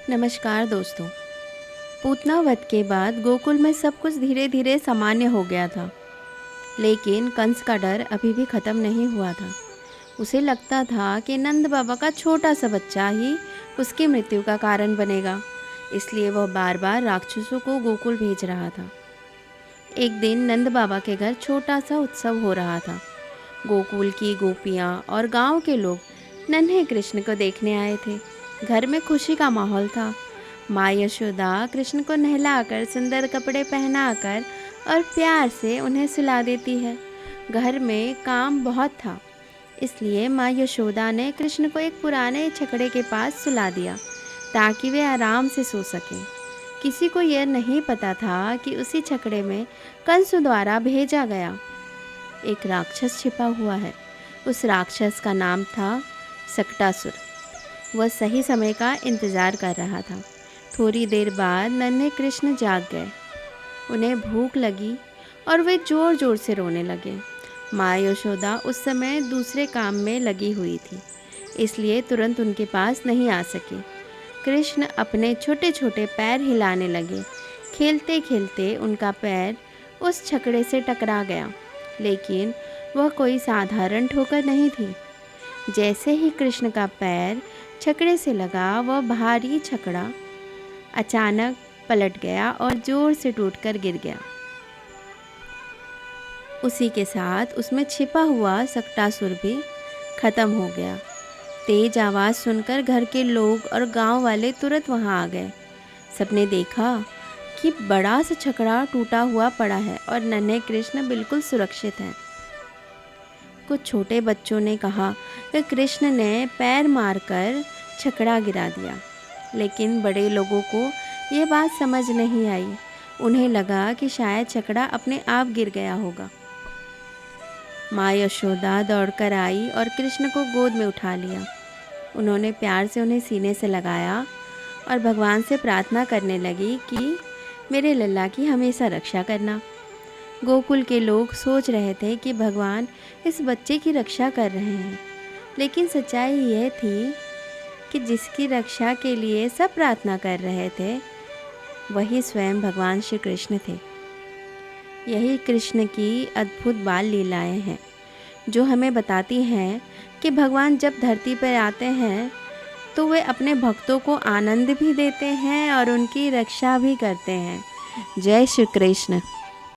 नमस्कार दोस्तों। पूतना वध के बाद गोकुल में सब कुछ धीरे धीरे सामान्य हो गया था, लेकिन कंस का डर अभी भी खत्म नहीं हुआ था। उसे लगता था कि नंद बाबा का छोटा सा बच्चा ही उसकी मृत्यु का कारण बनेगा, इसलिए वह बार बार राक्षसों को गोकुल भेज रहा था। एक दिन नंद बाबा के घर छोटा सा उत्सव हो रहा था। गोकुल की गोपियाँ और गांव के लोग नन्हे कृष्ण को देखने आए थे। घर में खुशी का माहौल था। माँ यशोदा कृष्ण को नहलाकर, सुंदर कपड़े पहनाकर और प्यार से उन्हें सुला देती है। घर में काम बहुत था, इसलिए माँ यशोदा ने कृष्ण को एक पुराने छकड़े के पास सुला दिया ताकि वे आराम से सो सकें। किसी को यह नहीं पता था कि उसी छकड़े में कंस द्वारा भेजा गया एक राक्षस छिपा हुआ है। उस राक्षस का नाम था सकटासुर। वह सही समय का इंतजार कर रहा था। थोड़ी देर बाद नन्हे कृष्ण जाग गए। उन्हें भूख लगी और वे जोर जोर से रोने लगे। माँ यशोदा उस समय दूसरे काम में लगी हुई थी, इसलिए तुरंत उनके पास नहीं आ सकी। कृष्ण अपने छोटे छोटे पैर हिलाने लगे। खेलते खेलते उनका पैर उस छकड़े से टकरा गया, लेकिन वह कोई साधारण ठोकर नहीं थी। जैसे ही कृष्ण का पैर छकड़े से लगा, वह भारी छकड़ा अचानक पलट गया और जोर से टूटकर गिर गया। उसी के साथ उसमें छिपा हुआ सकटासुर भी खत्म हो गया। तेज आवाज़ सुनकर घर के लोग और गांव वाले तुरंत वहां आ गए। सबने देखा कि बड़ा सा छकड़ा टूटा हुआ पड़ा है और नन्हे कृष्ण बिल्कुल सुरक्षित हैं। कुछ छोटे बच्चों ने कहा कि कृष्ण ने पैर मारकर छकड़ा गिरा दिया, लेकिन बड़े लोगों को ये बात समझ नहीं आई। उन्हें लगा कि शायद छकड़ा अपने आप गिर गया होगा। माँ यशोदा दौड़कर आई और कृष्ण को गोद में उठा लिया। उन्होंने प्यार से उन्हें सीने से लगाया और भगवान से प्रार्थना करने लगी कि मेरे लल्ला की हमेशा रक्षा करना। गोकुल के लोग सोच रहे थे कि भगवान इस बच्चे की रक्षा कर रहे हैं, लेकिन सच्चाई यह थी कि जिसकी रक्षा के लिए सब प्रार्थना कर रहे थे, वही स्वयं भगवान श्री कृष्ण थे। यही कृष्ण की अद्भुत बाल लीलाएं हैं, जो हमें बताती हैं कि भगवान जब धरती पर आते हैं तो वे अपने भक्तों को आनंद भी देते हैं और उनकी रक्षा भी करते हैं। जय श्री कृष्ण।